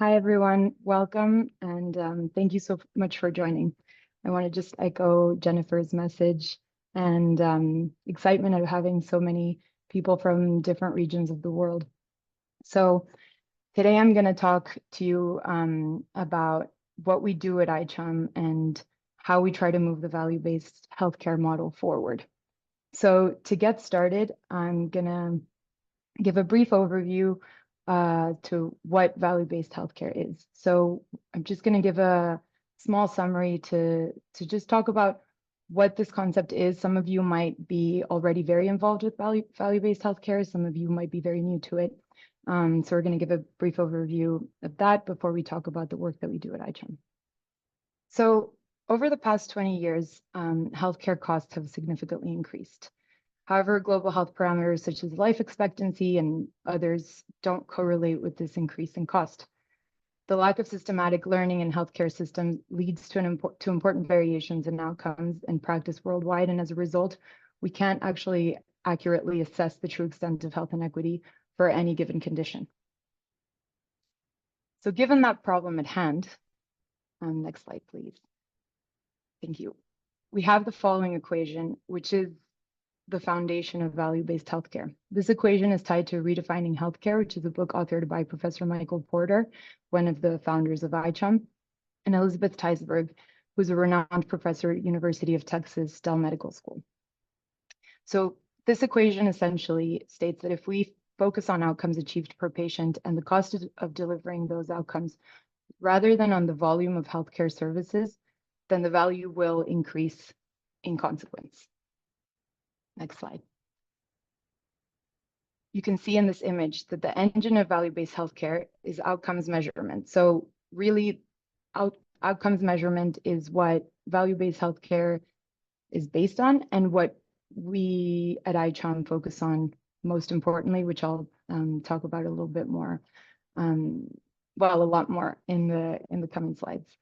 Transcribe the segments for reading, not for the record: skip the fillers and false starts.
Hi, everyone. Welcome, and thank you so much for joining. I want to just echo Jennifer's message and excitement of having so many people from different regions of the world. So today I'm going to talk to you about what we do at ICHOM and how we try to move the value-based healthcare model forward. So to get started, I'm going to give a brief overview to what value-based healthcare is. So I'm just going to give a small summary to just talk about what this concept is. Some of you might be already very involved with value-based healthcare. Some of you might be very new to it. So we're going to give a brief overview of that before we talk about the work that we do at ICHOM. So over the past 20 years, healthcare costs have significantly increased. However, global health parameters such as life expectancy and others don't correlate with this increase in cost. The lack of systematic learning in healthcare systems leads to important variations in outcomes and practice worldwide, and as a result, we can't actually accurately assess the true extent of health inequity for any given condition. So given that problem at hand, next slide, please. Thank you. We have the following equation, which is the foundation of value-based healthcare. This equation is tied to Redefining Healthcare, which is a book authored by Professor Michael Porter, one of the founders of ICHOM, and Elizabeth Teisberg, who's a renowned professor at University of Texas Dell Medical School. So this equation essentially states that if we focus on outcomes achieved per patient and the cost of delivering those outcomes, rather than on the volume of healthcare services, then the value will increase in consequence. Next slide. You can see in this image that the engine of value-based healthcare is outcomes measurement. So really, outcomes measurement is what value-based healthcare is based on and what we at ICHOM focus on most importantly, which I'll talk about a little bit more, a lot more in the coming slides.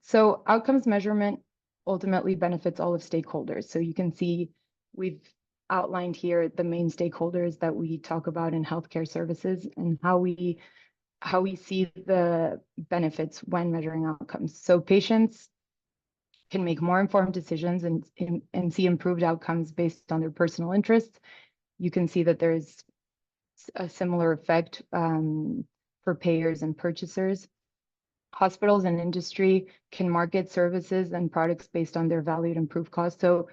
So outcomes measurement ultimately benefits all of stakeholders. So you can see we've outlined here the main stakeholders that we talk about in healthcare services and how we see the benefits when measuring outcomes. So patients can make more informed decisions and see improved outcomes based on their personal interests. You can see that there's a similar effect for payers and purchasers. Hospitals and industry can market services and products based on their valued improved cost. So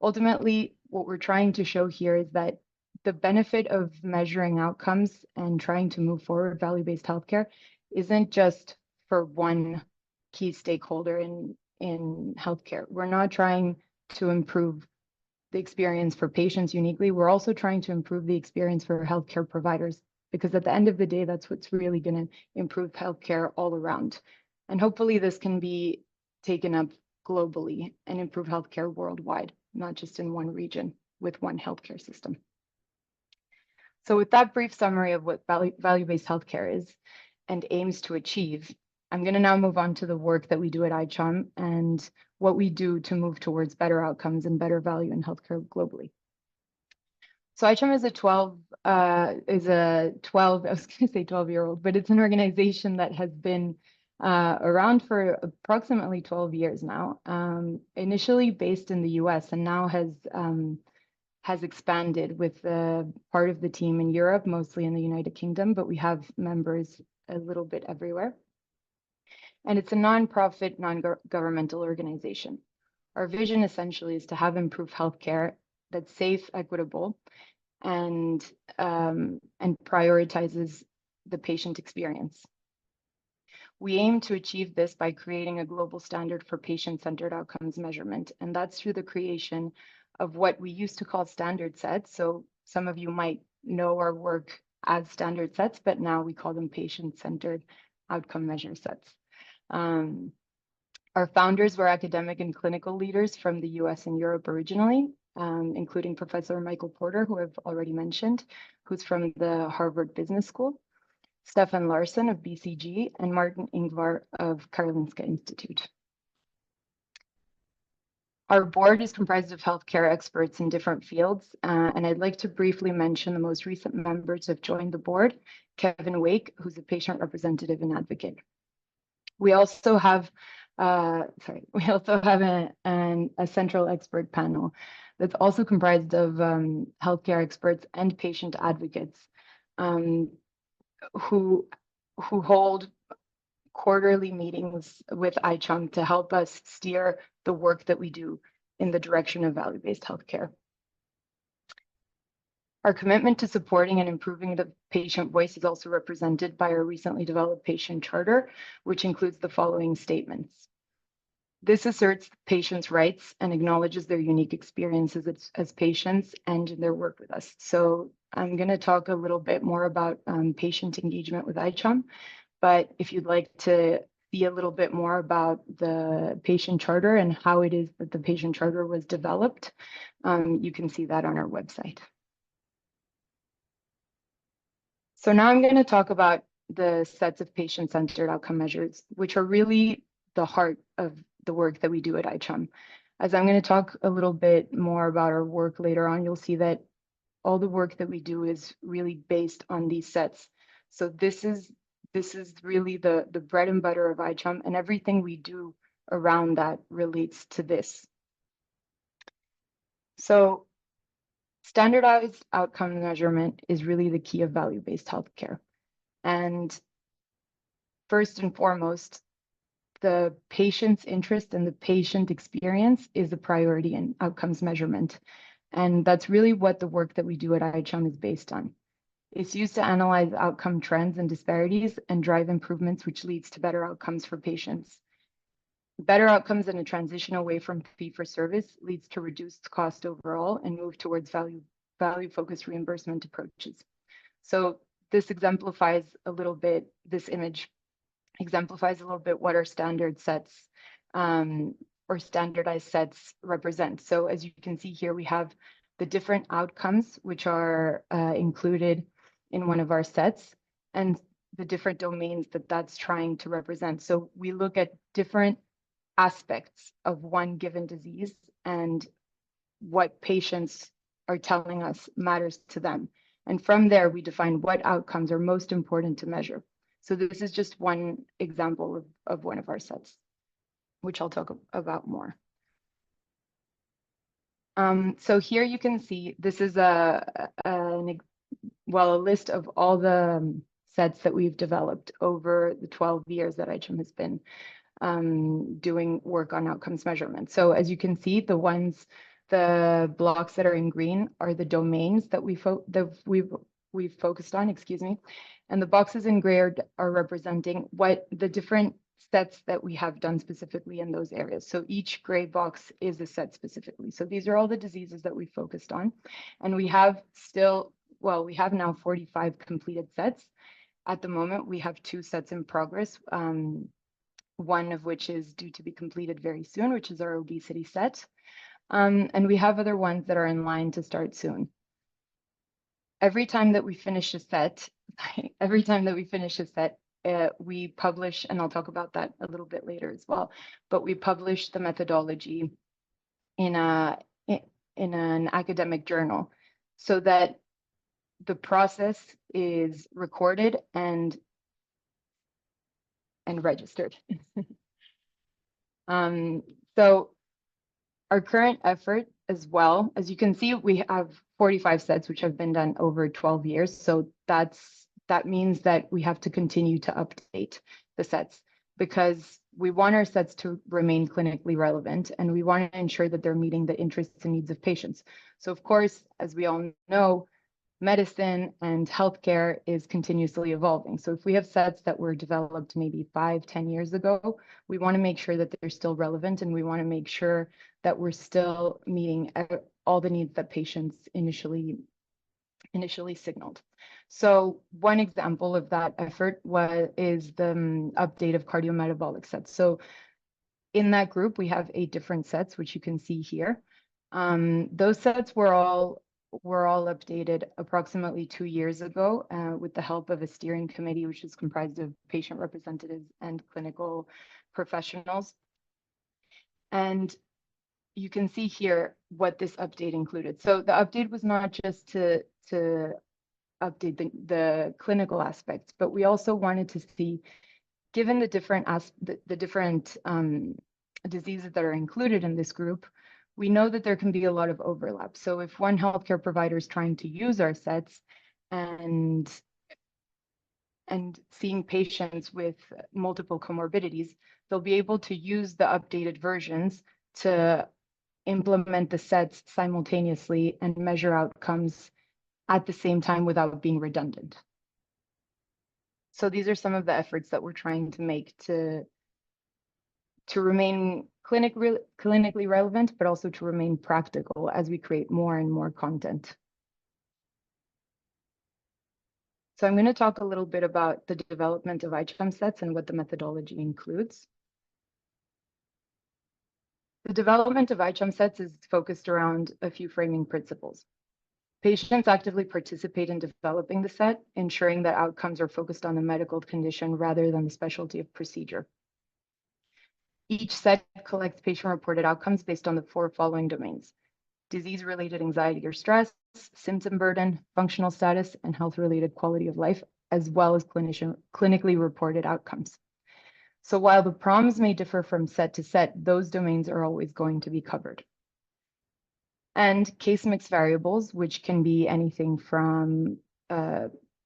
ultimately, what we're trying to show here is that the benefit of measuring outcomes and trying to move forward value-based healthcare isn't just for one key stakeholder in healthcare. We're not trying to improve the experience for patients uniquely. We're also trying to improve the experience for healthcare providers, because at the end of the day, that's what's really going to improve healthcare all around. And hopefully this can be taken up globally and improve healthcare worldwide, not just in one region with one healthcare system. So with that brief summary of what value-based healthcare is and aims to achieve, I'm going to now move on to the work that we do at ICHOM and what we do to move towards better outcomes and better value in healthcare globally. So ICHOM is a 12-year-old, but it's an organization that has been around for approximately 12 years now, initially based in the US and now has expanded with part of the team in Europe, mostly in the United Kingdom, but we have members a little bit everywhere. And it's a nonprofit, non-governmental organization. Our vision essentially is to have improved healthcare that's safe, equitable, and prioritizes the patient experience. We aim to achieve this by creating a global standard for patient-centered outcomes measurement, and that's through the creation of what we used to call standard sets. So some of you might know our work as standard sets, but now we call them patient-centered outcome measure sets. Our founders were academic and clinical leaders from the US and Europe originally, including Professor Michael Porter, who I've already mentioned, who's from the Harvard Business School, Stefan Larsson of BCG, and Martin Ingvar of Karolinska Institute. Our board is comprised of healthcare experts in different fields, and I'd like to briefly mention the most recent members who have joined the board. Kevin Wake, who's a patient representative and advocate. We also have, a central expert panel that's also comprised of healthcare experts and patient advocates who hold quarterly meetings with ICHOM to help us steer the work that we do in the direction of value-based healthcare. Our commitment to supporting and improving the patient voice is also represented by our recently developed patient charter, which includes the following statements. This asserts patients' rights and acknowledges their unique experiences as patients and in their work with us. So I'm going to talk a little bit more about patient engagement with ICHOM, but if you'd like to see a little bit more about the patient charter and how it is that the patient charter was developed, you can see that on our website. So now I'm going to talk about the sets of patient-centered outcome measures, which are really the heart of the work that we do at ICHOM. As I'm going to talk a little bit more about our work later on, you'll see that all the work that we do is really based on these sets. So this is really the bread and butter of ICHOM, and everything we do around that relates to this. So standardized outcome measurement is really the key of value-based healthcare. And first and foremost, the patient's interest and the patient experience is a priority in outcomes measurement. And that's really what the work that we do at ICHOM is based on. It's used to analyze outcome trends and disparities and drive improvements, which leads to better outcomes for patients. Better outcomes and a transition away from fee-for-service leads to reduced cost overall and move towards value-focused reimbursement approaches. So this exemplifies a little bit, this image exemplifies a little bit what our standard sets or standardized sets represent. So as you can see here, we have the different outcomes which are included in one of our sets and the different domains that that's trying to represent. So we look at different aspects of one given disease and what patients are telling us matters to them. And from there, we define what outcomes are most important to measure. So this is just one example of one of our sets, which I'll talk about more. So here you can see this is a list of all the sets that we've developed over the 12 years that ICHOM has been doing work on outcomes measurement. So as you can see, the blocks that are in green are the domains that we've focused on, and the boxes in gray are representing what the different sets that we have done specifically in those areas. So each gray box is a set specifically. So these are all the diseases that we focused on, and we have now 45 completed sets. At the moment, we have 2 sets in progress. One of which is due to be completed very soon, which is our obesity set. And we have other ones that are in line to start soon. Every time that we finish a set, we publish, and I'll talk about that a little bit later as well, but we publish the methodology in an academic journal so that the process is recorded and registered. So our current effort as well, as you can see, we have 45 sets which have been done over 12 years. So that means that we have to continue to update the sets because we want our sets to remain clinically relevant and we want to ensure that they're meeting the interests and needs of patients. So of course, as we all know, medicine and healthcare is continuously evolving. So if we have sets that were developed maybe 5-10 years ago, we want to make sure that they're still relevant and we want to make sure that we're still meeting all the needs that patients initially signaled. So one example of that effort is the update of cardiometabolic sets. So in that group, we have 8 different sets, which you can see here. Those sets were all updated approximately 2 years ago with the help of a steering committee, which is comprised of patient representatives and clinical professionals. And you can see here what this update included. So the update was not just to update the clinical aspects, but we also wanted to see, given the different diseases that are included in this group, we know that there can be a lot of overlap. So if one healthcare provider is trying to use our sets and seeing patients with multiple comorbidities, they'll be able to use the updated versions to implement the sets simultaneously and measure outcomes at the same time without being redundant. So these are some of the efforts that we're trying to make to remain clinically relevant, but also to remain practical as we create more and more content. So I'm going to talk a little bit about the development of ICHOM sets and what the methodology includes. The development of ICHOM sets is focused around a few framing principles. Patients actively participate in developing the set, ensuring that outcomes are focused on the medical condition rather than the specialty of procedure. Each set collects patient-reported outcomes based on the 4 following domains: disease-related anxiety or stress, symptom burden, functional status, and health-related quality of life, as well as clinically reported outcomes. So while the PROMs may differ from set to set, those domains are always going to be covered. And case mix variables, which can be anything from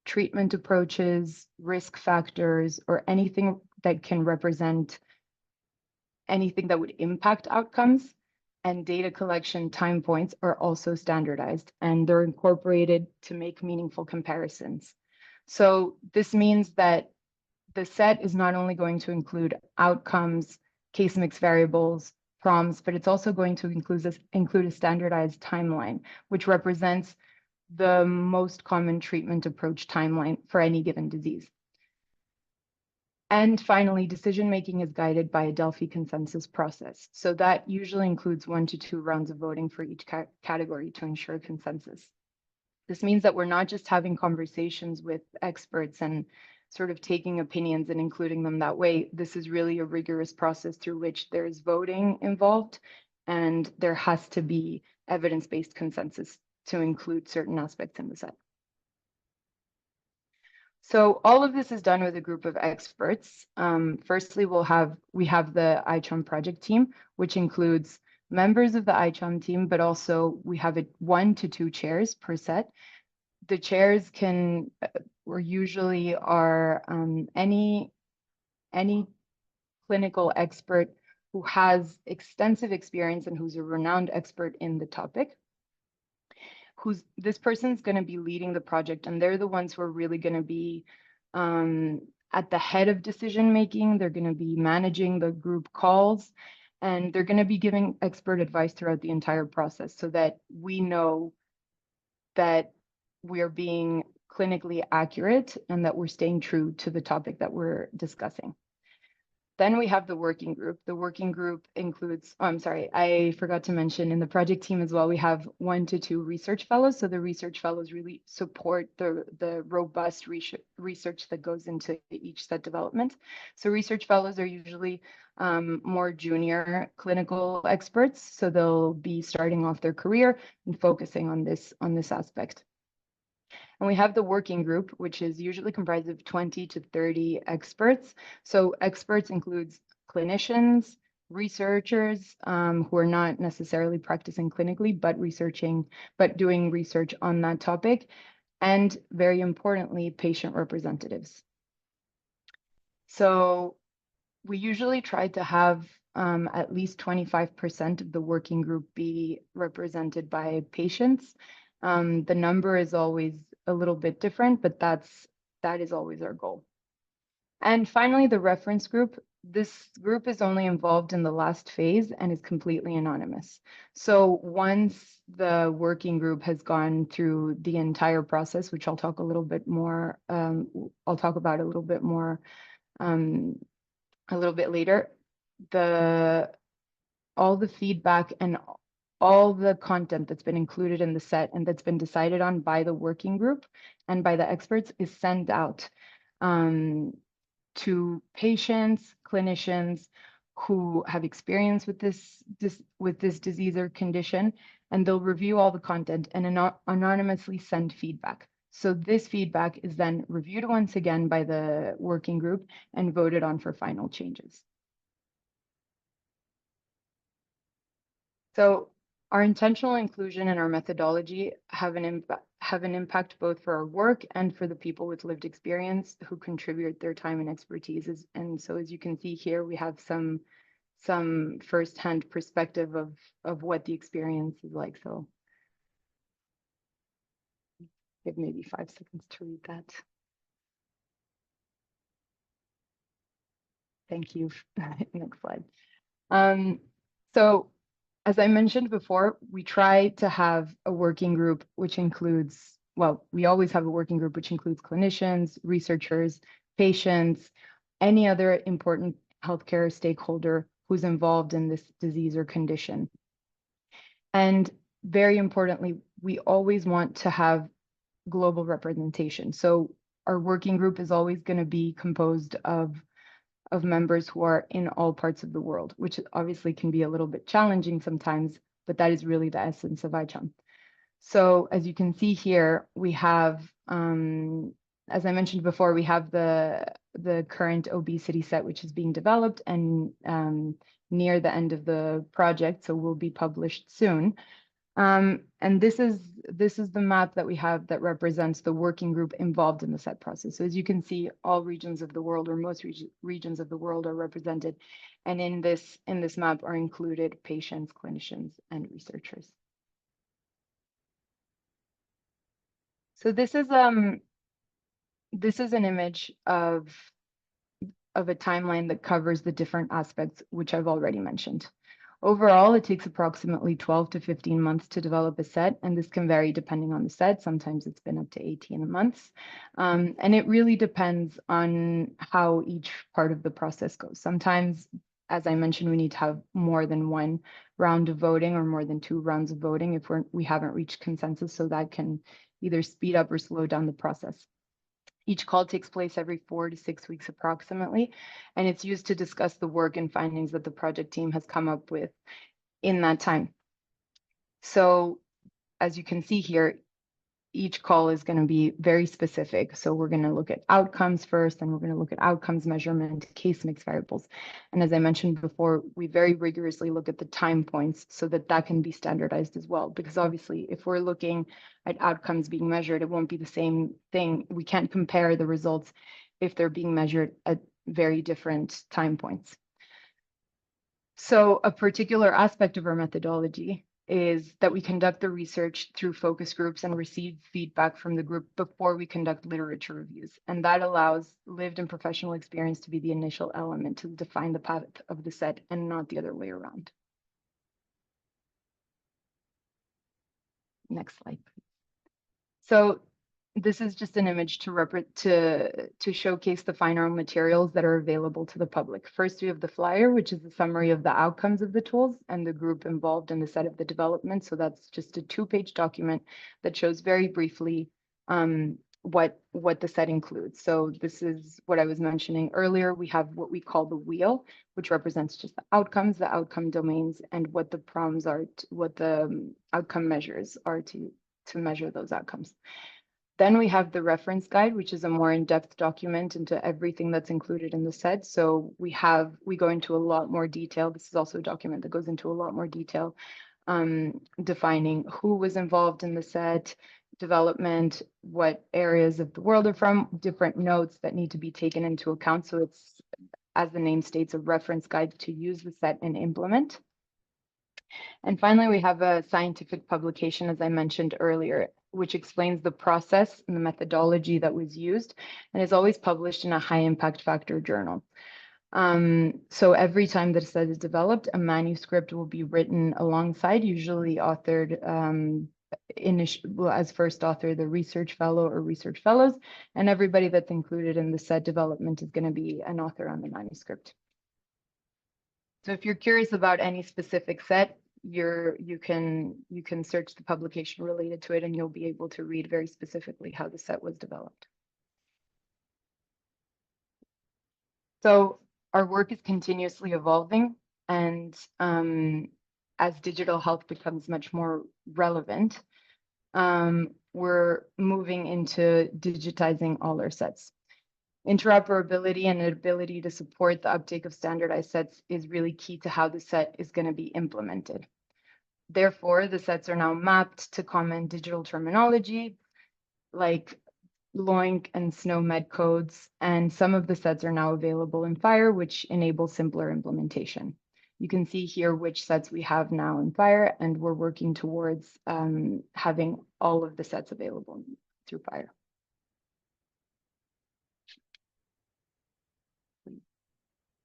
treatment approaches, risk factors, or anything that can represent anything that would impact outcomes, and data collection time points are also standardized, and they're incorporated to make meaningful comparisons. So this means that the set is not only going to include outcomes, case mix variables, PROMs, but it's also going to include a standardized timeline, which represents the most common treatment approach timeline for any given disease. And finally, decision-making is guided by a Delphi consensus process. So that usually includes 1 to 2 rounds of voting for each category to ensure consensus. This means that we're not just having conversations with experts and sort of taking opinions and including them that way. This is really a rigorous process through which there is voting involved, and there has to be evidence-based consensus to include certain aspects in the set. So all of this is done with a group of experts. Firstly, we have the ICHOM project team, which includes members of the ICHOM team, but also we have 1 to 2 chairs per set. The chairs can, or usually are any clinical expert who has extensive experience and who's a renowned expert in the topic. This person's going to be leading the project, and they're the ones who are really going to be at the head of decision making. They're going to be managing the group calls, and they're going to be giving expert advice throughout the entire process so that we know that we're being clinically accurate and that we're staying true to the topic that we're discussing. Then we have the working group. The working group includes, oh, I'm sorry, I forgot to mention in the project team as well, we have 1 to 2 research fellows. So the research fellows really support the robust research that goes into each set development. So research fellows are usually more junior clinical experts. So they'll be starting off their career and focusing on this aspect. And we have the working group, which is usually comprised of 20 to 30 experts. So experts includes clinicians, researchers who are not necessarily practicing clinically, but doing research on that topic, and very importantly, patient representatives. So we usually try to have at least 25% of the working group be represented by patients. The number is always a little bit different, but that is always our goal. And finally, the reference group. This group is only involved in the last phase and is completely anonymous. So once the working group has gone through the entire process, which I'll talk a little bit more, I'll talk about a little bit more a little bit later, all the feedback and all the content that's been included in the set and that's been decided on by the working group and by the experts is sent out to patients, clinicians who have experience with this disease or condition, and they'll review all the content and anonymously send feedback. So this feedback is then reviewed once again by the working group and voted on for final changes. So our intentional inclusion and our methodology have an impact both for our work and for the people with lived experience who contribute their time and expertise. And so as you can see here, we have some firsthand perspective of what the experience is like. So give maybe 5 seconds to read that. Thank you. Next slide. So as I mentioned before, we try to have a working group which includes, well, we always have a working group which includes clinicians, researchers, patients, any other important healthcare stakeholder who's involved in this disease or condition. And very importantly, we always want to have global representation. So our working group is always going to be composed of members who are in all parts of the world, which obviously can be a little bit challenging sometimes, but that is really the essence of ICHOM. So as you can see here, we have, as I mentioned before, we have the current obesity set, which is being developed and near the end of the project, so will be published soon. And this is the map that we have that represents the working group involved in the set process. So as you can see, all regions of the world, or most regions of the world, are represented, and in this map are included patients, clinicians, and researchers. So this is an image of a timeline that covers the different aspects which I've already mentioned. Overall, it takes approximately 12 to 15 months to develop a set, and this can vary depending on the set. Sometimes it's been up to 18 months. And it really depends on how each part of the process goes. Sometimes, as I mentioned, we need to have more than one round of voting or more than 2 rounds of voting if we haven't reached consensus, so that can either speed up or slow down the process. Each call takes place every 4 to 6 weeks approximately, and it's used to discuss the work and findings that the project team has come up with in that time. So as you can see here, each call is going to be very specific. So we're going to look at outcomes first, and we're going to look at outcomes measurement, case mix variables. And as I mentioned before, we very rigorously look at the time points so that that can be standardized as well. Because obviously, if we're looking at outcomes being measured, it won't be the same thing. We can't compare the results if they're being measured at very different time points. So a particular aspect of our methodology is that we conduct the research through focus groups and receive feedback from the group before we conduct literature reviews. And that allows lived and professional experience to be the initial element to define the path of the set and not the other way around. Next slide, please. So this is just an image to showcase the final materials that are available to the public. First, we have the flyer, which is a summary of the outcomes of the tools and the group involved in the set of the development. So that's just a 2-page document that shows very briefly what the set includes. So this is what I was mentioning earlier. We have what we call the wheel, which represents just the outcomes, the outcome domains, and what the problems are, what the outcome measures are to measure those outcomes. Then we have the reference guide, which is a more in-depth document into everything that's included in the set. So we go into a lot more detail. This is also a document that goes into a lot more detail, defining who was involved in the set development, what areas of the world are from, different notes that need to be taken into account. So it's, as the name states, a reference guide to use the set and implement. And finally, we have a scientific publication, as I mentioned earlier, which explains the process and the methodology that was used and is always published in a high impact factor journal. So every time that a set is developed, a manuscript will be written alongside, usually authored as first author, the research fellow or research fellows, and everybody that's included in the set development is going to be an author on the manuscript. So if you're curious about any specific set, you can search the publication related to it, and you'll be able to read very specifically how the set was developed. So our work is continuously evolving, and as digital health becomes much more relevant, we're moving into digitizing all our sets. Interoperability and an ability to support the uptake of standardized sets is really key to how the set is going to be implemented. Therefore, the sets are now mapped to common digital terminology like LOINC and SNOMED codes, and some of the sets are now available in FHIR, which enables simpler implementation. You can see here which sets we have now in FHIR, and we're working towards having all of the sets available through FHIR.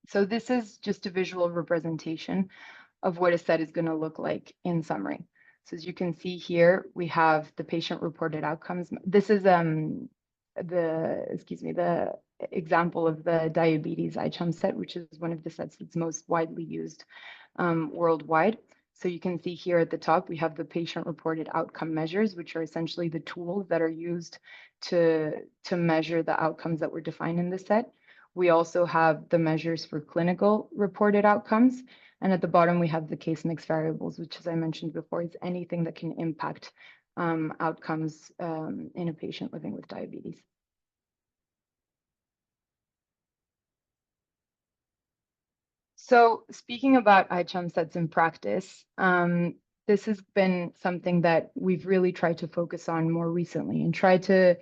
So this is just a visual representation of what a set is going to look like in summary. So as you can see here, we have the patient-reported outcomes. This is the example of the diabetes ICHOM set, which is one of the sets that's most widely used worldwide. So you can see here at the top, we have the patient-reported outcome measures, which are essentially the tools that are used to measure the outcomes that were defined in the set. We also have the measures for clinical reported outcomes. And at the bottom, we have the case mix variables, which, as I mentioned before, is anything that can impact outcomes in a patient living with diabetes. So speaking about ICHOM sets in practice, this has been something that we've really tried to focus on more recently and try to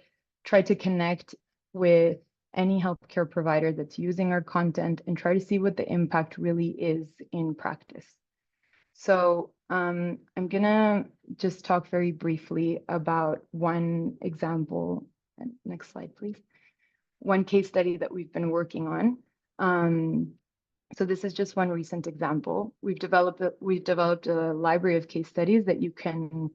connect with any healthcare provider that's using our content and try to see what the impact really is in practice. So I'm gonna just talk very briefly about one example. Next slide, please. One case study that we've been working on. So this is just one recent example. We've developed a library of case studies that you can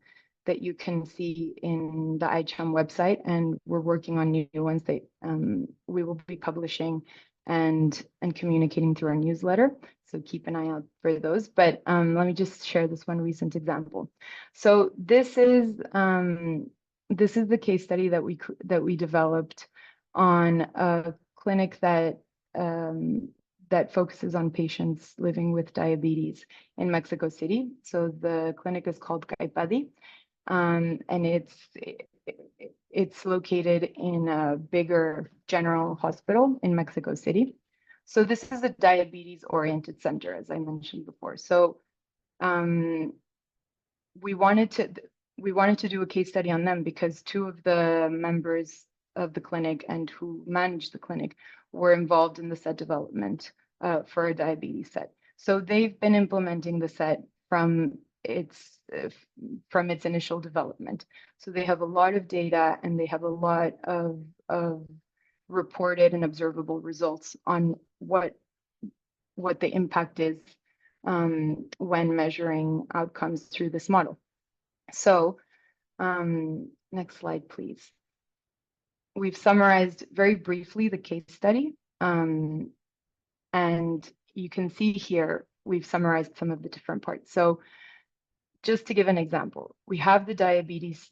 see in the ICHOM website, and we're working on new ones that we will be publishing and communicating through our newsletter. So keep an eye out for those. But let me just share this one recent example. So this is the case study that we developed on a clinic that focuses on patients living with diabetes in Mexico City. So the clinic is called Caipadi, and it's located in a bigger general hospital in Mexico City. So this is a diabetes-oriented center, as I mentioned before. So we wanted to do a case study on them because two of the members of the clinic and who manage the clinic were involved in the set development for a diabetes set. So they've been implementing the set from its initial development. So they have a lot of data and they have a lot of reported and observable results on what the impact is when measuring outcomes through this model. So next slide, please. We've summarized very briefly the case study, and you can see here we've summarized some of the different parts. So just to give an example, we have the diabetes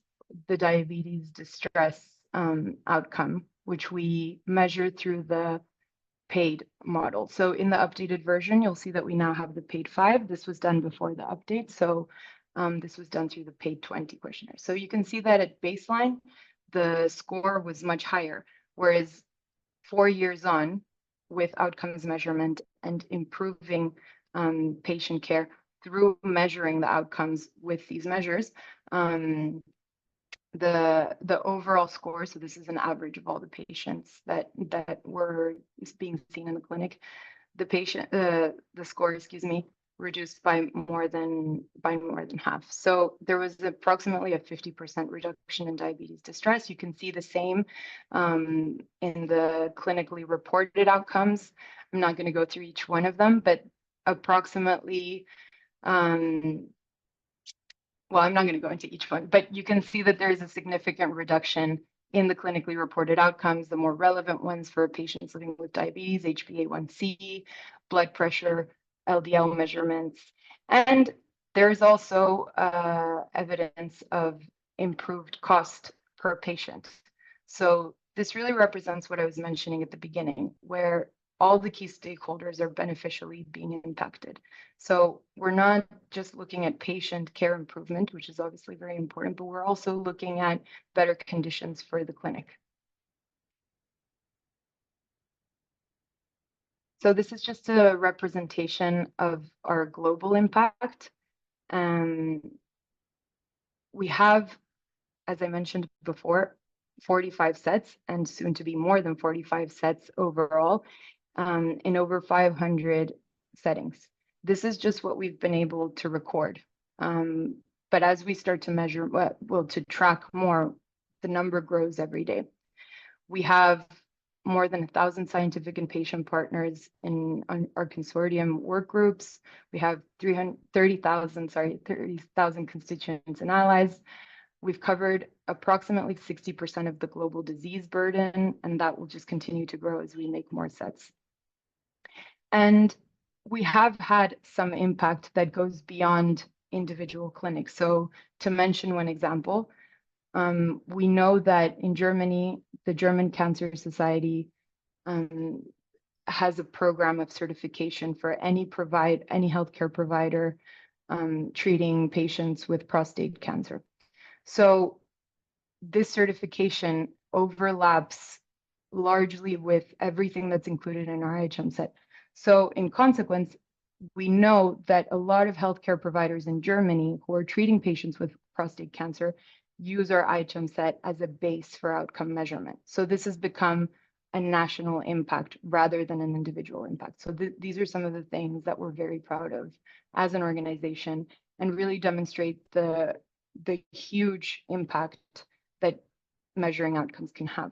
distress outcome, which we measured through the paid model. So in the updated version, you'll see that we now have the paid 5. This was done before the update. So this was done through the paid 20 questionnaire. So you can see that at baseline, the score was much higher, whereas 4 years on with outcomes measurement and improving patient care through measuring the outcomes with these measures, the overall score, so this is an average of all the patients that were being seen in the clinic, the score, reduced by more than half. So there was approximately a 50% reduction in diabetes distress. You can see the same in the clinically reported outcomes. I'm not going to go through each one of them, but approximately, well, I'm not going to go into each one, but you can see that there is a significant reduction in the clinically reported outcomes, the more relevant ones for patients living with diabetes, HbA1c, blood pressure, LDL measurements. And there's also evidence of improved cost per patient. So this really represents what I was mentioning at the beginning, where all the key stakeholders are beneficially being impacted. So we're not just looking at patient care improvement, which is obviously very important, but we're also looking at better conditions for the clinic. So this is just a representation of our global impact. We have, as I mentioned before, 45 sets and soon to be more than 45 sets overall in over 500 settings. This is just what we've been able to record. But as we start to measure, well, to track more, the number grows every day. We have more than 1,000 scientific and patient partners in our consortium work groups. We have 30,000 constituents and allies. We've covered approximately 60% of the global disease burden, and that will just continue to grow as we make more sets. And we have had some impact that goes beyond individual clinics. So to mention one example, we know that in Germany, the German Cancer Society has a program of certification for any healthcare provider treating patients with prostate cancer. So this certification overlaps largely with everything that's included in our ICHOM set. So in consequence, we know that a lot of healthcare providers in Germany who are treating patients with prostate cancer use our ICHOM set as a base for outcome measurement. So this has become a national impact rather than an individual impact. So these are some of the things that we're very proud of as an organization and really demonstrate the huge impact that measuring outcomes can have.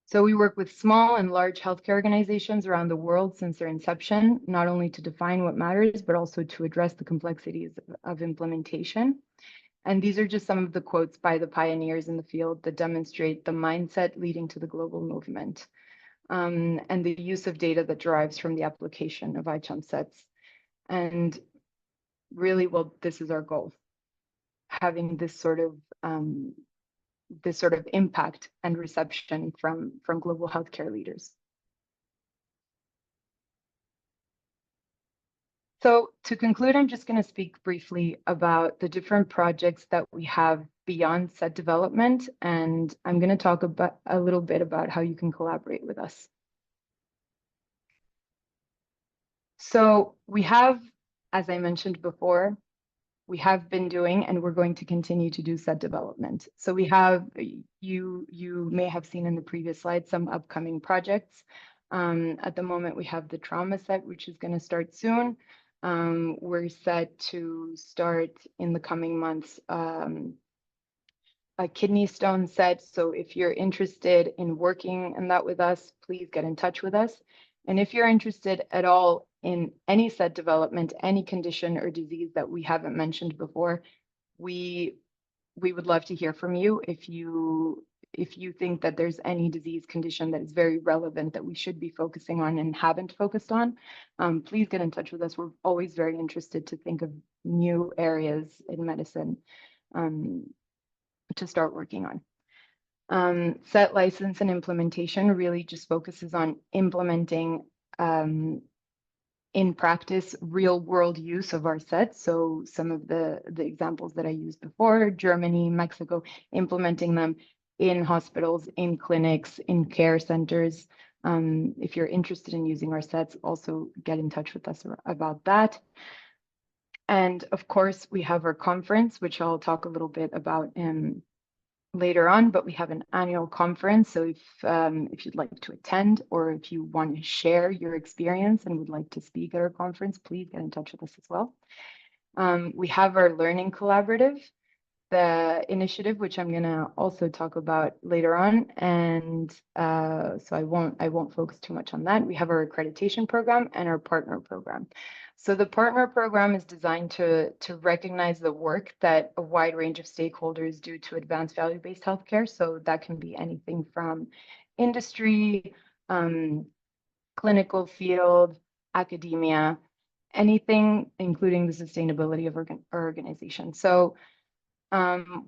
So we work with small and large healthcare organizations around the world since their inception, not only to define what matters, but also to address the complexities of implementation. And these are just some of the quotes by the pioneers in the field that demonstrate the mindset leading to the global movement and the use of data that derives from the application of ICHOM sets. And really, well, this is our goal, having this sort of impact and reception from global healthcare leaders. So to conclude, I'm just going to speak briefly about the different projects that we have beyond set development, and I'm going to talk about a little bit about how you can collaborate with us. So we have, as I mentioned before, we have been doing, and we're going to continue to do set development. So we have, you may have seen in the previous slide, some upcoming projects. At the moment, we have the trauma set, which is going to start soon. We're set to start in the coming months a kidney stone set. So if you're interested in working in that with us, please get in touch with us. And if you're interested at all in any set development, any condition or disease that we haven't mentioned before, we would love to hear from you. If you think that there's any disease condition that is very relevant that we should be focusing on and haven't focused on, please get in touch with us. We're always very interested to think of new areas in medicine to start working on. Set license and implementation really just focuses on implementing in practice real world use of our sets. So some of the examples that I used before, Germany, Mexico, implementing them in hospitals, in clinics, in care centers. If you're interested in using our sets, also get in touch with us about that. And of course, we have our conference, which I'll talk a little bit about later on, but we have an annual conference. So if you'd like to attend, or if you want to share your experience and would like to speak at our conference, please get in touch with us as well. We have our learning collaborative, the initiative, which I'm going to also talk about later on. And so I won't focus too much on that. We have our accreditation program and our partner program. So the partner program is designed to recognize the work that a wide range of stakeholders do to advance value-based healthcare. So that can be anything from industry, clinical field, academia, anything, including the sustainability of our organization. So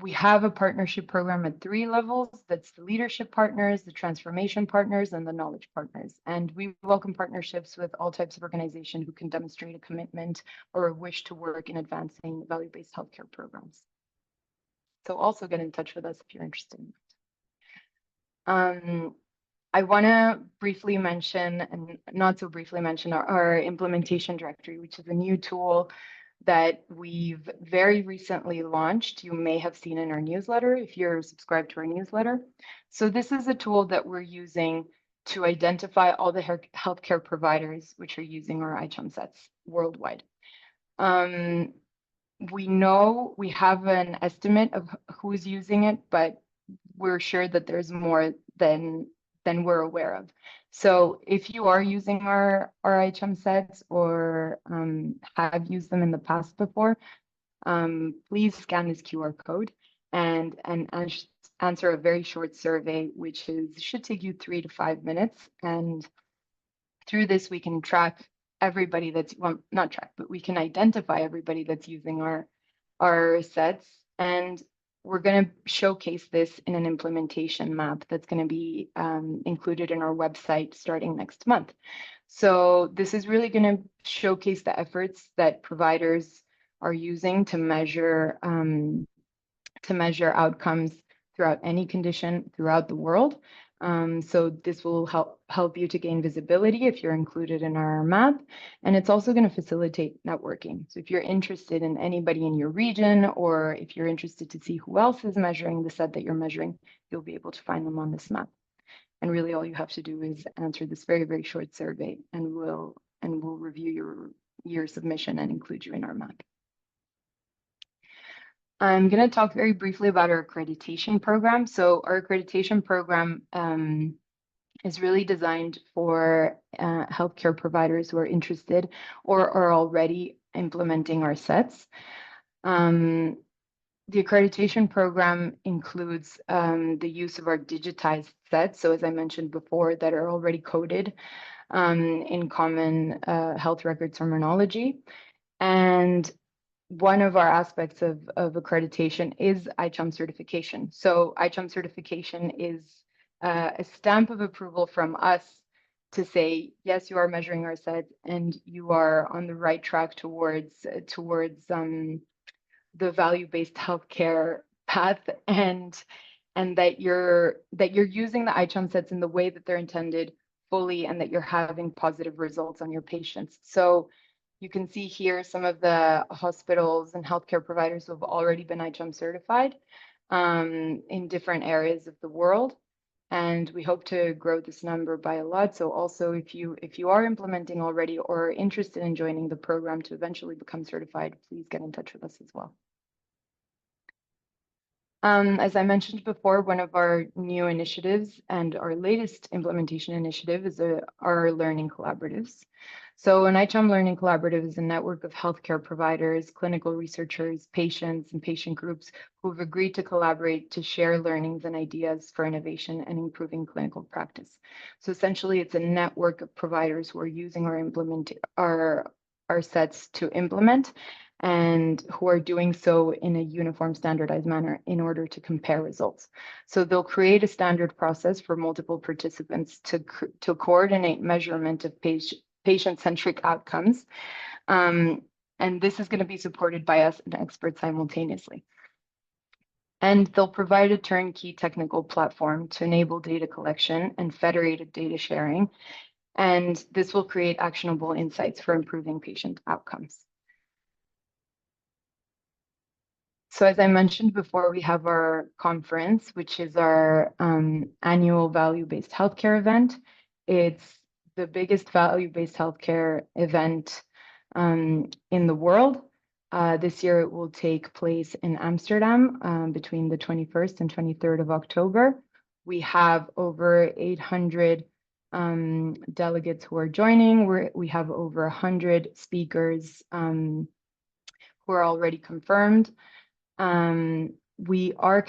We have a partnership program at 3 levels. That's the leadership partners, the transformation partners, and the knowledge partners. And we welcome partnerships with all types of organizations who can demonstrate a commitment or a wish to work in advancing value-based healthcare programs. So also get in touch with us if you're interested in that. I want to briefly mention, and not so briefly mention, our implementation directory, which is a new tool that we've very recently launched. You may have seen in our newsletter if you're subscribed to our newsletter. So this is a tool that we're using to identify all the healthcare providers which are using our ICHOM Sets worldwide. We know we have an estimate of who's using it, but we're sure that there's more than we're aware of. So if you are using our ICHOM Sets or have used them in the past before, please scan this QR code and answer a very short survey, which should take you 3 to 5 minutes. And through this, we can track everybody that's, well, not track, but we can identify everybody that's using our sets. And we're going to showcase this in an implementation map that's going to be included in our website starting next month. So this is really going to showcase the efforts that providers are using to measure outcomes throughout any condition throughout the world. So this will help you to gain visibility if you're included in our map, and it's also going to facilitate networking. So if you're interested in anybody in your region, or if you're interested to see who else is measuring the set that you're measuring, you'll be able to find them on this map. And really all you have to do is answer this very, very short survey, and we'll review your submission and include you in our map. I'm going to talk very briefly about our accreditation program. So our accreditation program is really designed for healthcare providers who are interested or are already implementing our sets. The accreditation program includes the use of our digitized sets. So as I mentioned before, that are already coded in common health record terminology. And one of our aspects of accreditation is ICHOM certification. So ICHOM certification is a stamp of approval from us to say, yes, you are measuring our set and you are on the right track towards the value-based healthcare path, and that you're using the ICHOM sets in the way that they're intended fully, and that you're having positive results on your patients. So you can see here some of the hospitals and healthcare providers who have already been ICHOM certified in different areas of the world. And we hope to grow this number by a lot. So also if you are implementing already or are interested in joining the program to eventually become certified, please get in touch with us as well. As I mentioned before, one of our new initiatives and our latest implementation initiative is our learning collaboratives. So an ICHOM Learning Collaborative is a network of healthcare providers, clinical researchers, patients, and patient groups who have agreed to collaborate to share learnings and ideas for innovation and improving clinical practice. So essentially, it's a network of providers who are using our sets to implement, and who are doing so in a uniform, standardized manner in order to compare results. So they'll create a standard process for multiple participants to coordinate measurement of patient-centric outcomes. And this is going to be supported by us and experts simultaneously. And they'll provide a turnkey technical platform to enable data collection and federated data sharing. And this will create actionable insights for improving patient outcomes. So as I mentioned before, we have our conference, which is our annual value-based healthcare event. It's the biggest value-based healthcare event in the world. This year it will take place in Amsterdam between the 21st and 23rd of October. We have over 800 delegates who are joining. We have over 100 speakers who are already confirmed. we are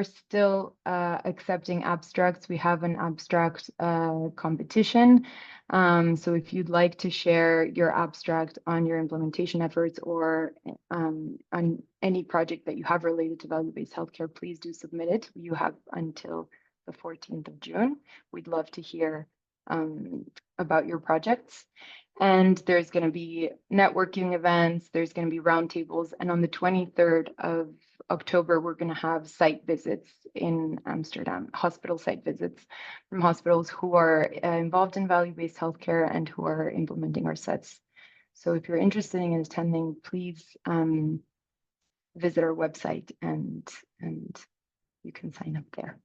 still accepting abstracts. We have an abstract competition. So if you'd like to share your abstract on your implementation efforts or on any project that you have related to value-based healthcare, please do submit it. You have until the 14th of June. We'd love to hear about your projects. And there's going to be networking events, there's going to be roundtables, and on the 23rd of October, we're going to have site visits in Amsterdam, hospital site visits from hospitals who are involved in value-based healthcare and who are implementing our sets. So if you're interested in attending, please visit our website and you can sign up there.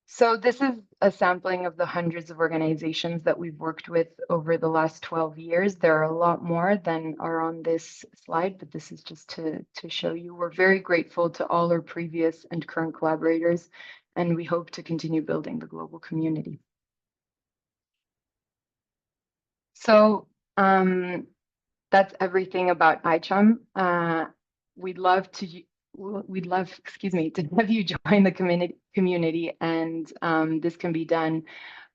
So this is a sampling of the hundreds of organizations that we've worked with over the last 12 years. There are a lot more than are on this slide, but this is just to show you. We're very grateful to all our previous and current collaborators, and we hope to continue building the global community. So that's everything about ICHOM. We'd love, excuse me, to have you join the community, and this can be done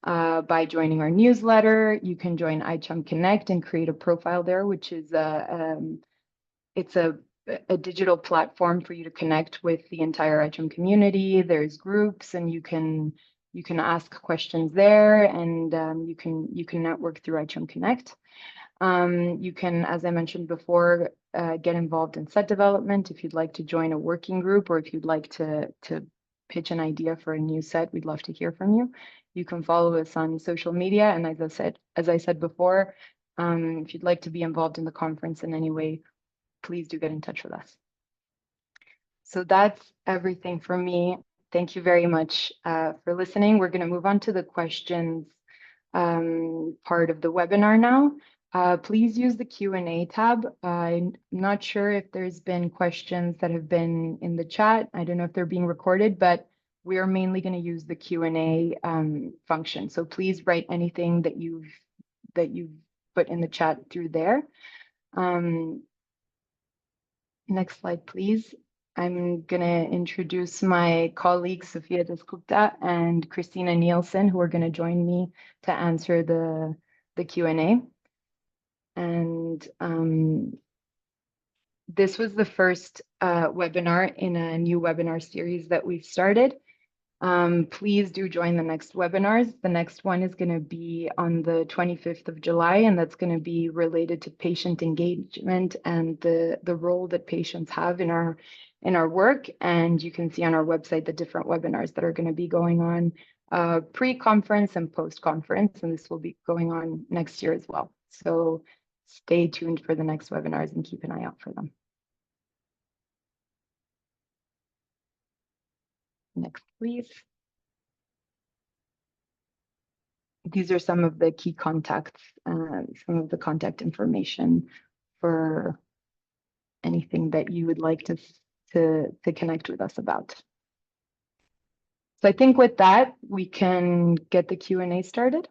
by joining our newsletter. You can join ICHOM Connect and create a profile there, which is it's a digital platform for you to connect with the entire ICHOM community. There's groups, and you can ask questions there, and you can network through ICHOM Connect. You can, as I mentioned before, get involved in set development if you'd like to join a working group, or if you'd like to pitch an idea for a new set. We'd love to hear from you. You can follow us on social media, and as I said before, if you'd like to be involved in the conference in any way, please do get in touch with us. So that's everything from me. Thank you very much for listening. We're going to move on to the questions part of the webinar now. Please use the Q&A tab. I'm not sure if there's been questions that have been in the chat. I don't know if they're being recorded, but we are mainly going to use the Q&A function. So please write anything that you've put in the chat through there. Next slide, please. I'm going to introduce my colleagues, Sofia Desgupta and Christina Nielsen, who are going to join me to answer the Q&A. And this was the first webinar in a new webinar series that we've started. Please do join the next webinars. The next one is going to be on the 25th of July, and that's going to be related to patient engagement and the role that patients have in our work. And you can see on our website the different webinars that are going to be going on pre-conference and post-conference, and this will be going on next year as well. So stay tuned for the next webinars and keep an eye out for them. Next, please. These are some of the key contacts, some of the contact information for anything that you would like to connect with us about. So I think with that, we can get the Q&A started.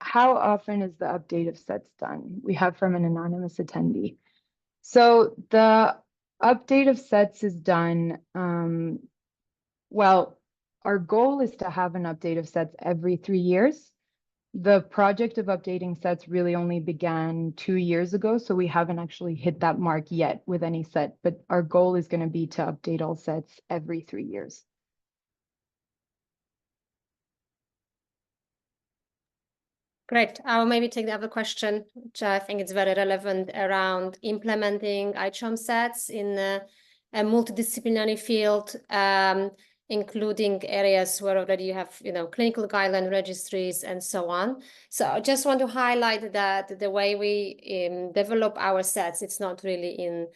How often is the update of sets done? We have from an anonymous attendee. So the update of sets is done, well, our goal is to have an update of sets every 3 years. The project of updating sets really only began 2 years ago, so we haven't actually hit that mark yet with any set, but our goal is going to be to update all sets every 3 years. Great. I'll maybe take the other question, which I think is very relevant, around implementing ICHOM sets in a multidisciplinary field, including areas where already you have, clinical guideline registries and so on. So I just want to highlight that the way we develop our sets, it's not really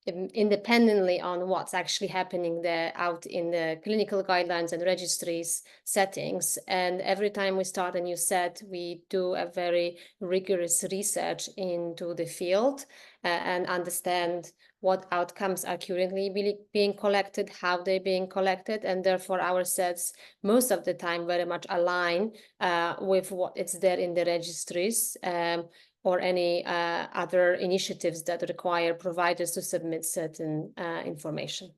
independently on what's actually happening there out in the clinical guidelines and registries settings. And every time we start a new set, we do a very rigorous research into the field and understand what outcomes are currently being collected, how they're being collected, and therefore our sets most of the time very much align with what it's there in the registries. or any other initiatives that require providers to submit certain information.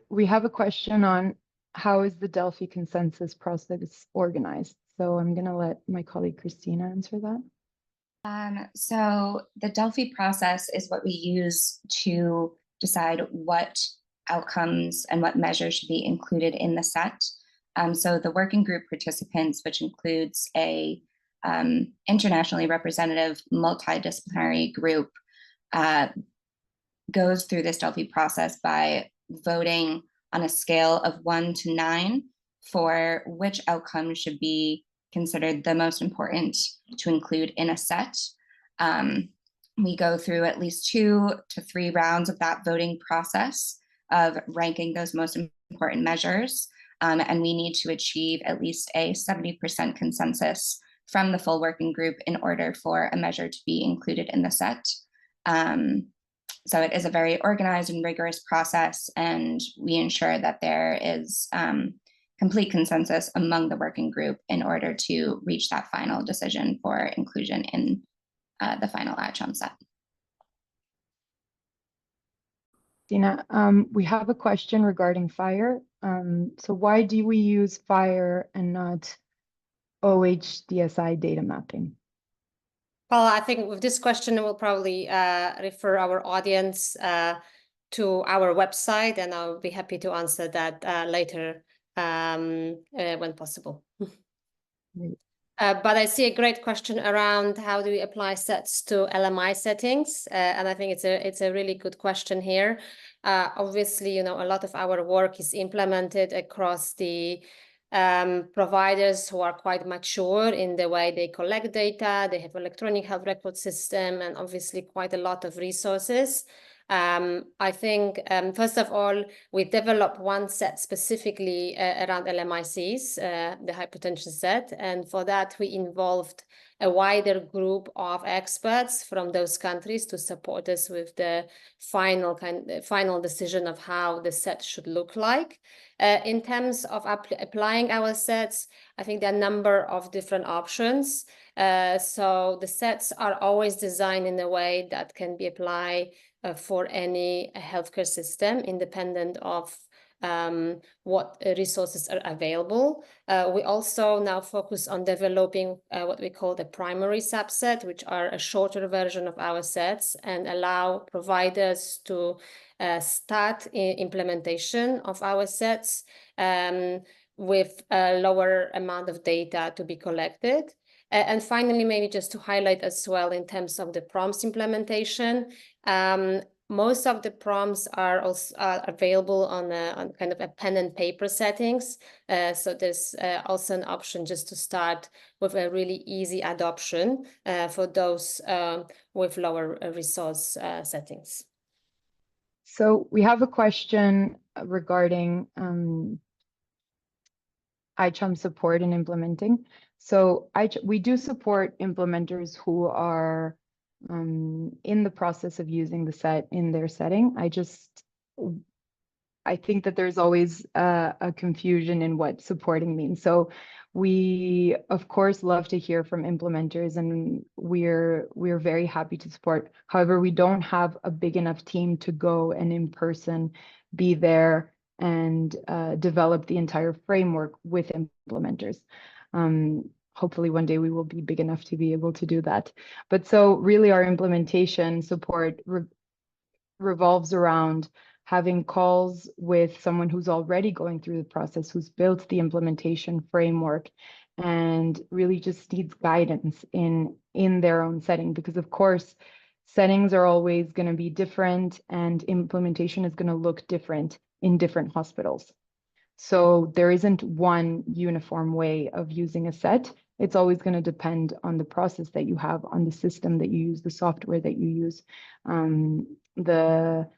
We have a question on how is the Delphi consensus process organized? So I'm going to let my colleague Christina answer that. So the Delphi process is what we use to decide what outcomes and what measures should be included in the set. So the working group participants, which includes a internationally representative multidisciplinary group, goes through this Delphi process by voting on a scale of 1 to 9 for which outcomes should be considered the most important to include in a set. We go through at least 2 to 3 rounds of that voting process of ranking those most important measures. And we need to achieve at least a 70% consensus from the full working group in order for a measure to be included in the set. So it is a very organized and rigorous process, and we ensure that there is complete consensus among the working group in order to reach that final decision for inclusion in the final ICHOM set. Dina, we have a question regarding FHIR. So why do we use FHIR and not OHDSI data mapping? Well, I think with this question, we'll probably refer our audience to our website, and I'll be happy to answer that later when possible. But I see a great question around how do we apply sets to LMI settings, and I think it's a really good question here. Obviously, a lot of our work is implemented across the providers who are quite mature in the way they collect data. They have electronic health record system and obviously quite a lot of resources. I think, first of all, we developed one set specifically around LMICs, the hypertension set. And for that, we involved a wider group of experts from those countries to support us with the final decision of how the set should look like. In terms of applying our sets, I think there are a number of different options. So the sets are always designed in a way that can be applied for any healthcare system, independent of what resources are available. We also now focus on developing what we call the primary subset, which are a shorter version of our sets and allow providers to start implementation of our sets with a lower amount of data to be collected. And finally, maybe just to highlight as well in terms of the prompts implementation, most of the prompts are also available on kind of a pen and paper settings. So there's also an option just to start with a really easy adoption for those with lower resource settings. So we have a question regarding ICHOM support and implementing. So we do support implementers who are in the process of using the set in their setting. I think that there's always a confusion in what supporting means. So we, of course, love to hear from implementers, and we're very happy to support. However, we don't have a big enough team to go and in person be there and develop the entire framework with implementers. Hopefully one day we will be big enough to be able to do that. But so really our implementation support revolves around having calls with someone who's already going through the process, who's built the implementation framework, and really just needs guidance in their own setting. Because of course, settings are always going to be different and implementation is going to look different in different hospitals. So there isn't one uniform way of using a set. It's always going to depend on the process that you have, on the system that you use, the software that you use, the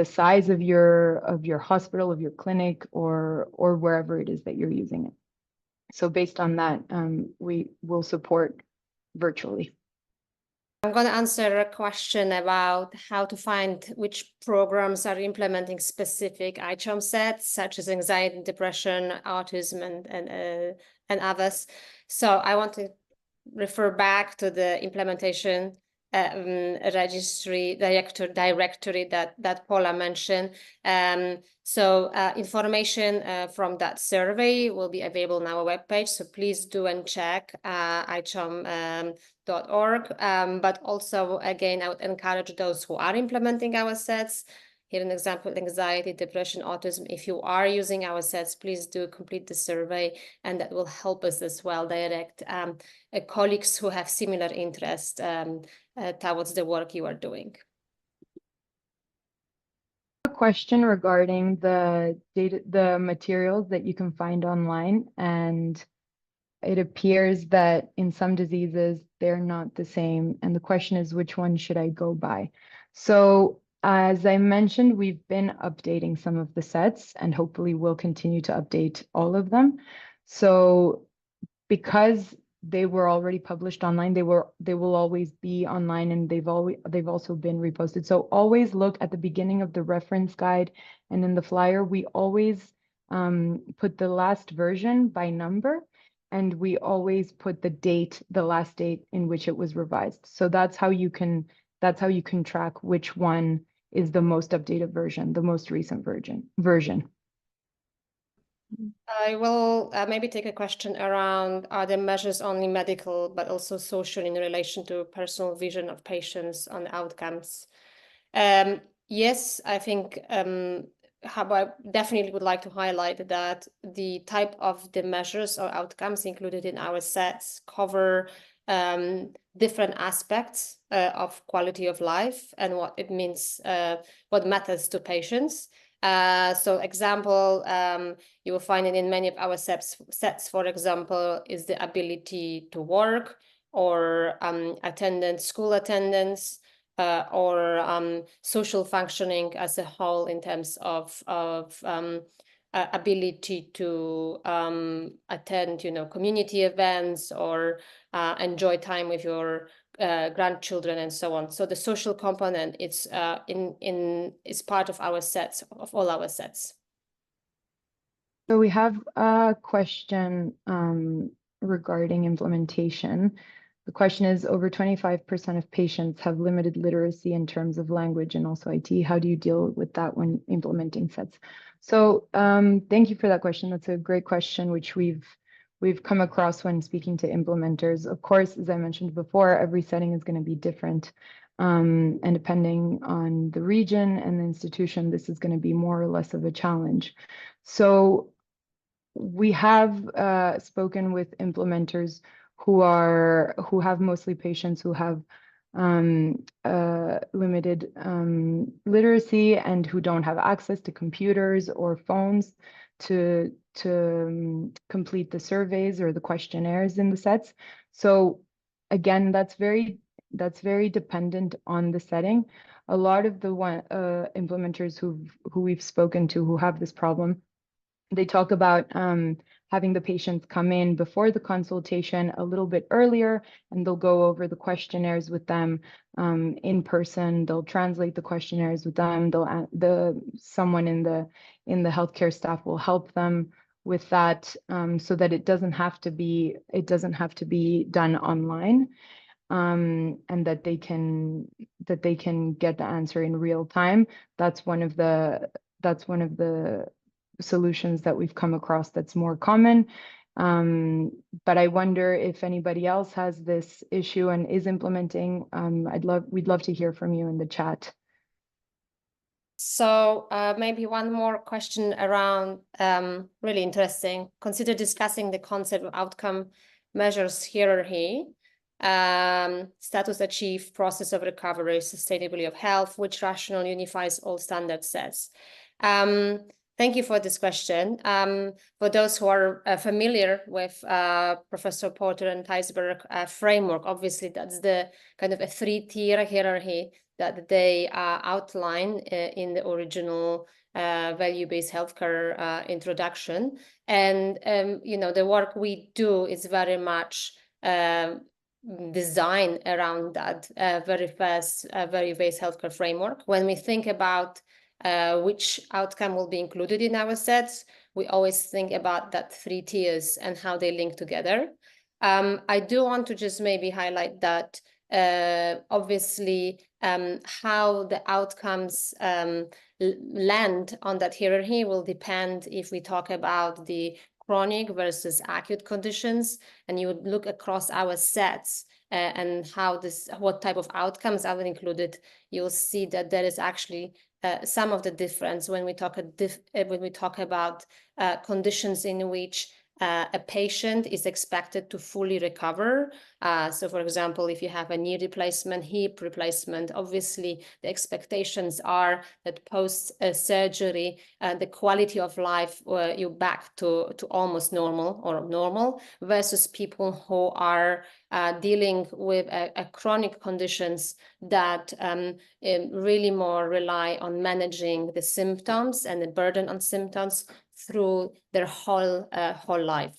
size of your hospital, of your clinic, or wherever it is that you're using it. So based on that, we will support virtually. I'm going to answer a question about how to find which programs are implementing specific ICHOM sets, such as anxiety, depression, autism, and others. So I want to refer back to the implementation registry directory that Paula mentioned. So information from that survey will be available on our webpage. So please do and check ICHOM.org. But also, again, I would encourage those who are implementing our sets. Here an example, anxiety, depression, autism. If you are using our sets, please do complete the survey, and that will help us as well direct colleagues who have similar interest towards the work you are doing. A question regarding the materials that you can find online, and it appears that in some diseases they're not the same. And the question is, which one should I go by? So as I mentioned, we've been updating some of the sets, and hopefully we'll continue to update all of them. So because they were already published online, they will always be online, and they've also been reposted. So always look at the beginning of the reference guide, and in the flyer we always put the last version by number, and we always put the date, the last date in which it was revised. So that's how you can track which one is the most updated version, the most recent version. I will maybe take a question around, are the measures only medical, but also social in relation to personal vision of patients on outcomes? Yes, I think I definitely would like to highlight that the type of the measures or outcomes included in our sets cover different aspects of quality of life and what it means, what matters to patients. So example, you will find it in many of our sets, for example, is the ability to work, or attendance, school attendance, or social functioning as a whole in terms of ability to attend, community events, or enjoy time with your grandchildren and so on. So the social component is part of our sets, of all our sets. So we have a question regarding implementation. The question is, over 25% of patients have limited literacy in terms of language and also IT. How do you deal with that when implementing sets? So thank you for that question. That's a great question, which we've come across when speaking to implementers. Of course, as I mentioned before, every setting is going to be different. And depending on the region and the institution, this is going to be more or less of a challenge. So we have spoken with implementers who have mostly patients who have limited literacy and who don't have access to computers or phones to complete the surveys or the questionnaires in the sets. So again, that's very dependent on the setting. A lot of the implementers who we've spoken to who have this problem, they talk about having the patients come in before the consultation a little bit earlier, and they'll go over the questionnaires with them in person. They'll translate the questionnaires with them. Someone in the healthcare staff will help them with that, so that it doesn't have to be done online, and that they can get the answer in real time. That's one of the solutions that we've come across that's more common. But I wonder if anybody else has this issue and is implementing. We'd love to hear from you in the chat. So maybe one more question around, really interesting. Consider discussing the concept of outcome measures hierarchy, status achieved, process of recovery, sustainability of health, which rationale unifies all standard sets. Thank you for this question. For those who are familiar with Professor Porter and Theisberg framework, obviously that's the kind of a three-tier hierarchy that they outline in the original value-based healthcare introduction. And the work we do is very much designed around that very first value-based healthcare framework. When we think about which outcome will be included in our sets, we always think about that three tiers and how they link together. I do want to just maybe highlight that obviously how the outcomes land on that hierarchy will depend if we talk about the chronic versus acute conditions, and you would look across our sets and what type of outcomes are included. You'll see that there is actually some of the difference when we talk about conditions in which a patient is expected to fully recover. So for example, if you have a knee replacement, hip replacement, obviously the expectations are that post surgery, the quality of life, you're back to almost normal or normal, versus people who are dealing with chronic conditions that really more rely on managing the symptoms and the burden on symptoms through their whole life.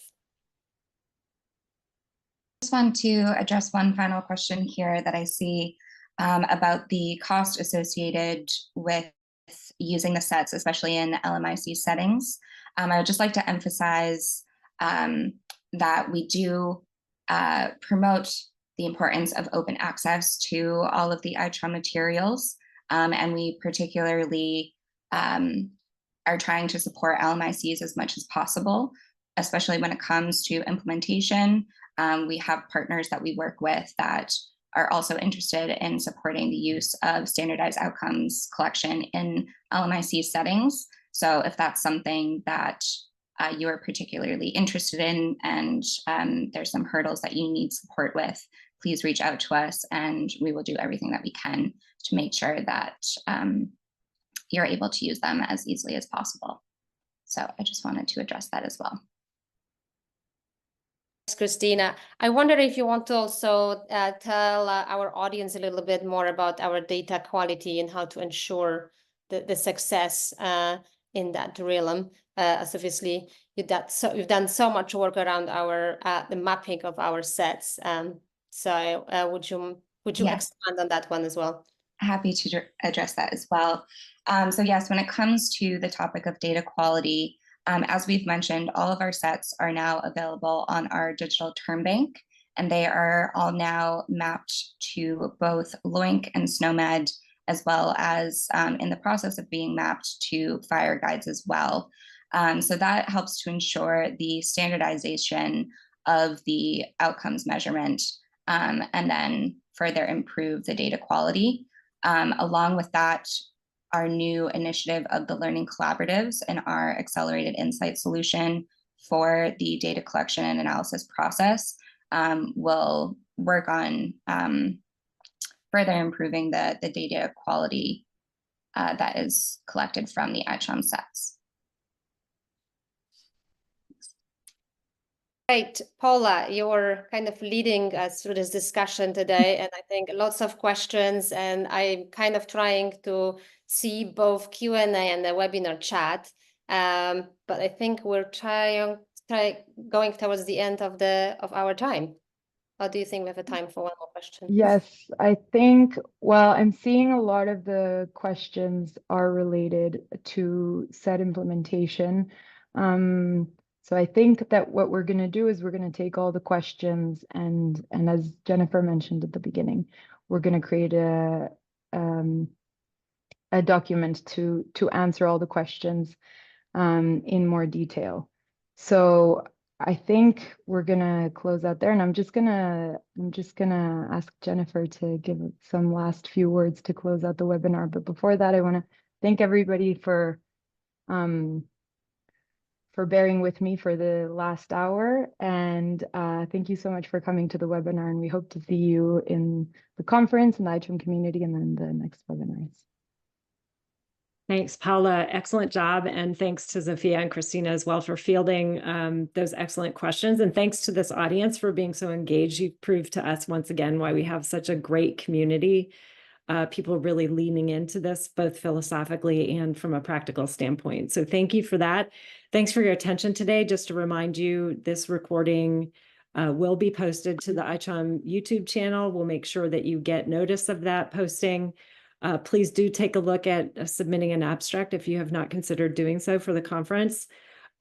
I just want to address one final question here that I see about the cost associated with using the sets, especially in LMIC settings. I would just like to emphasize that we do promote the importance of open access to all of the ICHOM materials, and we particularly are trying to support LMICs as much as possible, especially when it comes to implementation. We have partners that we work with that are also interested in supporting the use of standardized outcomes collection in LMIC settings. So if that's something that you are particularly interested in, and there's some hurdles that you need support with, please reach out to us and we will do everything that we can to make sure that you're able to use them as easily as possible. So I just wanted to address that as well. Thanks, Christina. I wonder if you want to also tell our audience a little bit more about our data quality and how to ensure the success in that realm. As obviously you've done so much work around the mapping of our sets. So would you Yes. expand on that one as well? Happy to address that as well. So yes, when it comes to the topic of data quality, as we've mentioned, all of our sets are now available on our digital term bank, and they are all now mapped to both LOINC and SNOMED, as well as in the process of being mapped to FHIR guides as well. So that helps to ensure the standardization of the outcomes measurement, and then further improve the data quality. Along with that, our new initiative of the learning collaboratives and our accelerated insight solution for the data collection and analysis process will work on further improving the data quality that is collected from the ICHOM sets. Great, Paula, you're kind of leading us through this discussion today, and I think lots of questions, and I'm kind of trying to see both Q&A and the webinar chat, but I think we're going towards the end of our time. Or do you think we have a time for one more question? Yes, I think, well, I'm seeing a lot of the questions are related to set implementation. So I think that what we're going to do is we're going to take all the questions and as Jennifer mentioned at the beginning, we're going to create a document to answer all the questions in more detail. So I think we're gonna close out there, and I'm just gonna ask Jennifer to give some last few words to close out the webinar. But before that, I want to thank everybody for bearing with me for the last hour, and thank you so much for coming to the webinar, and we hope to see you in the conference, in the ICHOM community, and then the next webinars. Thanks, Paula. Excellent job. And thanks to Zofia and Christina as well for fielding those excellent questions. And thanks to this audience for being so engaged. You've proved to us once again why we have such a great community. People really leaning into this, both philosophically and from a practical standpoint. So thank you for that. Thanks for your attention today. Just to remind you, this recording will be posted to the ICHOM YouTube channel. We'll make sure that you get notice of that posting. Please do take a look at submitting an abstract if you have not considered doing so for the conference.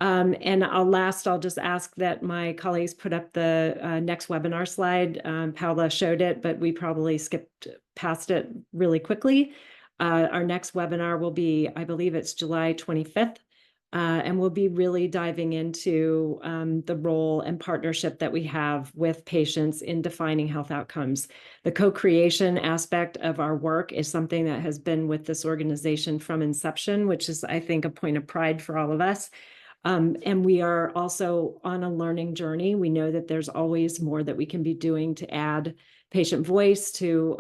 And I'll just ask that my colleagues put up the next webinar slide. Paula showed it, but we probably skipped past it really quickly. Our next webinar will be, I believe it's July 25th. And we'll be really diving into the role and partnership that we have with patients in defining health outcomes. The co-creation aspect of our work is something that has been with this organization from inception, which is, I think, a point of pride for all of us. And we are also on a learning journey. We know that there's always more that we can be doing to add patient voice, to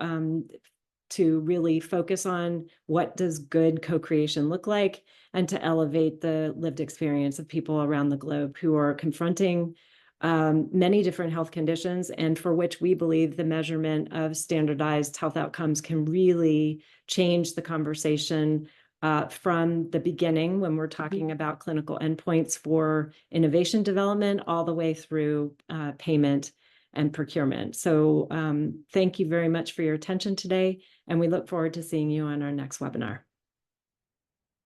really focus on what does good co-creation look like, and to elevate the lived experience of people around the globe who are confronting many different health conditions, and for which we believe the measurement of standardized health outcomes can really change the conversation from the beginning when we're talking about clinical endpoints for innovation development all the way through payment and procurement. So thank you very much for your attention today, and we look forward to seeing you on our next webinar.